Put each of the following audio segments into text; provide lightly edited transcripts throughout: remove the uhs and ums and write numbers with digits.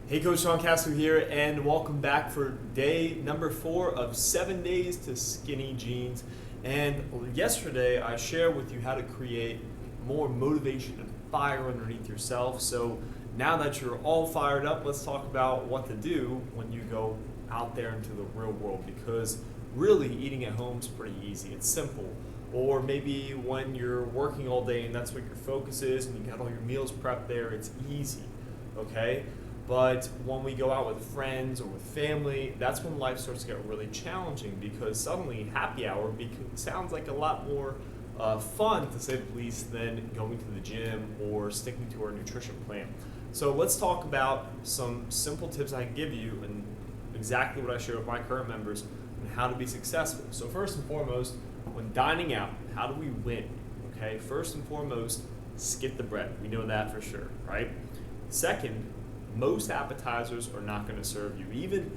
Hey, Coach Sean Castro here, and welcome back for day number 4 of 7 days to skinny jeans. And yesterday I shared with you how to create more motivation and fire underneath yourself. So now that you're all fired up, let's talk about what to do when you go out there into the real world, because really eating at home is pretty easy. It's simple. Or maybe when you're working all day and that's what your focus is and you got all your meals prepped there, it's easy, okay? But when we go out with friends or with family, that's when life starts to get really challenging, because suddenly happy hour sounds like a lot more fun, to say the least, than going to the gym or sticking to our nutrition plan. So let's talk about some simple tips I can give you and exactly what I share with my current members on how to be successful. So first and foremost, when dining out, how do we win? Okay, first and foremost, skip the bread. We know that for sure, right? Second, most appetizers are not going to serve you. Even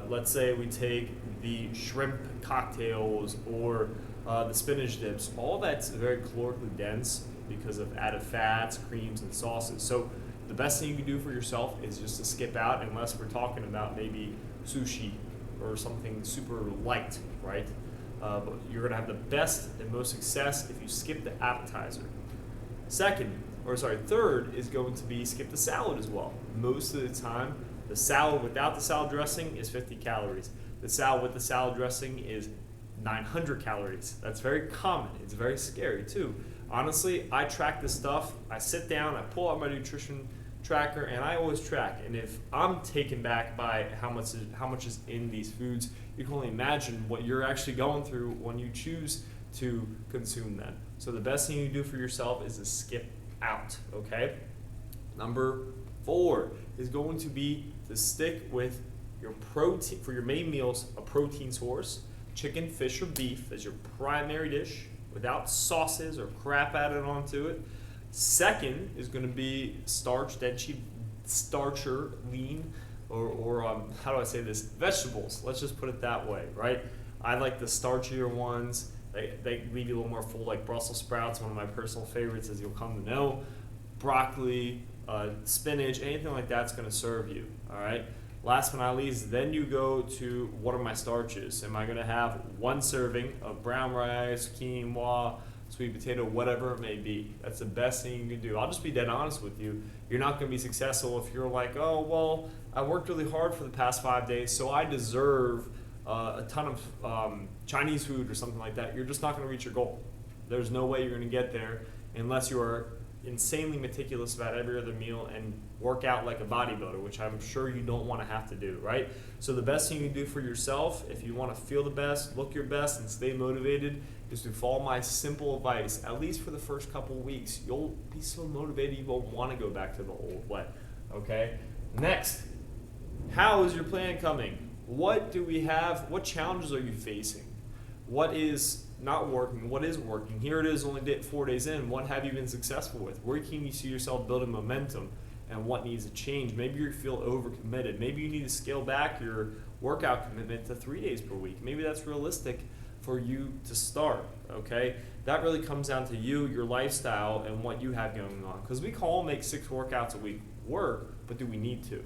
let's say we take the shrimp cocktails or the spinach dips, all that's very calorically dense because of added fats, creams, and sauces. So the best thing you can do for yourself is just to skip out, unless we're talking about maybe sushi or something super light, right? But you're going to have the best and most success if you skip the appetizer. Third is going to be skip the salad as well. Most of the time, the salad without the salad dressing is 50 calories. The salad with the salad dressing is 900 calories. That's very common. It's very scary too. Honestly, I track this stuff. I sit down, I pull out my nutrition tracker, and I always track. And if I'm taken back by how much is in these foods, you can only imagine what you're actually going through when you choose to consume them. So the best thing you do for yourself is to skip out, okay? Number 4 is going to be to stick with your protein for your main meals, a protein source, chicken, fish, or beef as your primary dish without sauces or crap added onto it. Second is going to be starcher, lean, or how do I say this? Vegetables. Let's just put it that way, right? I like the starchier ones. They leave you a little more full, like Brussels sprouts, one of my personal favorites, as you'll come to know. Broccoli, spinach, anything like that's going to serve you, all right? Last but not least, then you go to what are my starches? Am I going to have one serving of brown rice, quinoa, sweet potato, whatever it may be? That's the best thing you can do. I'll just be dead honest with you. You're not going to be successful if you're like, oh, well, I worked really hard for the past 5 days, so I deserve a ton of Chinese food or something like that. You're just not going to reach your goal. There's no way you're going to get there unless you are insanely meticulous about every other meal and work out like a bodybuilder, which I'm sure you don't want to have to do, right? So the best thing you can do for yourself, if you want to feel the best, look your best, and stay motivated, is to follow my simple advice. At least for the first couple of weeks, you'll be so motivated you won't want to go back to the old way, okay? Next, how is your plan coming? What do we have? What challenges are you facing? What is not working? What is working? Here it is, only 4 days in. What have you been successful with? Where can you see yourself building momentum? And what needs to change? Maybe you feel overcommitted. Maybe you need to scale back your workout commitment to 3 days per week. Maybe that's realistic for you to start, okay? That really comes down to you, your lifestyle, and what you have going on. Because we can all make 6 workouts a week work, but do we need to?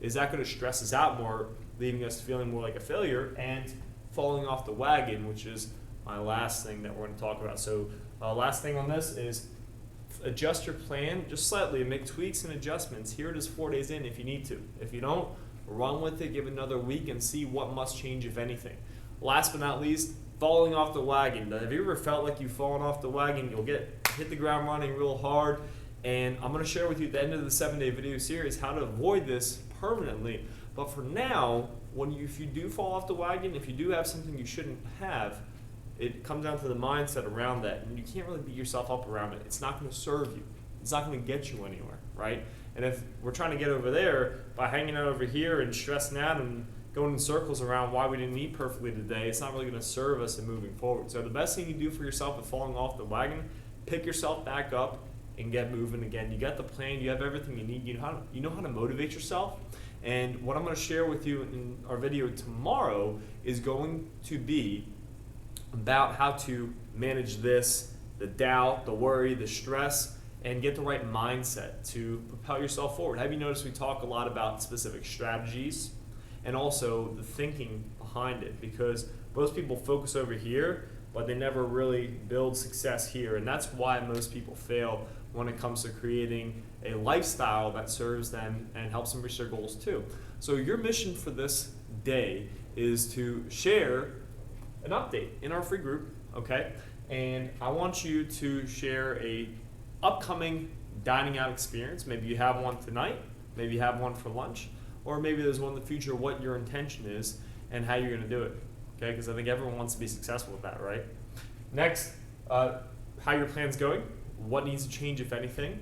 Is that going to stress us out more, leaving us feeling more like a failure and falling off the wagon, which is my last thing that we're going to talk about. So last thing on this is adjust your plan just slightly and make tweaks and adjustments. Here it is 4 days in if you need to. If you don't, run with it, give it another week and see what must change, if anything. Last but not least, falling off the wagon. Have you ever felt like you've fallen off the wagon? You'll hit the ground running real hard. And I'm going to share with you at the end of the 7-day video series how to avoid this permanently. But for now, if you do fall off the wagon, if you do have something you shouldn't have, it comes down to the mindset around that. And you can't really beat yourself up around it. It's not going to serve you. It's not going to get you anywhere, right? And if we're trying to get over there by hanging out over here and stressing out and going in circles around why we didn't eat perfectly today, it's not really going to serve us in moving forward. So the best thing you do for yourself with falling off the wagon, pick yourself back up and get moving again. You got the plan, you have everything you need, you know how to motivate yourself. And what I'm going to share with you in our video tomorrow is going to be about how to manage this, the doubt, the worry, the stress, and get the right mindset to propel yourself forward. Have you noticed we talk a lot about specific strategies and also the thinking behind it, because most people focus over here, but they never really build success here. And that's why most people fail when it comes to creating a lifestyle that serves them and helps them reach their goals too. So your mission for this day is to share an update in our free group, okay? And I want you to share a upcoming dining out experience. Maybe you have one tonight, maybe you have one for lunch, or maybe there's one in the future, what your intention is and how you're gonna do it, okay? Because I think everyone wants to be successful with that, right? Next, how your plan's going, what needs to change, if anything.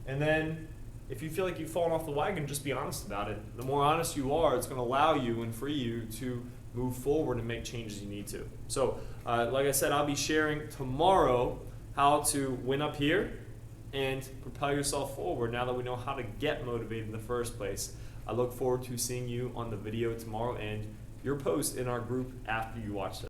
And then if you feel like you've fallen off the wagon, just be honest about it. The more honest you are, it's gonna allow you and free you to move forward and make changes you need to. So, like I said, I'll be sharing tomorrow how to win up here and propel yourself forward now that we know how to get motivated in the first place. I look forward to seeing you on the video tomorrow and your post in our group after you watch this.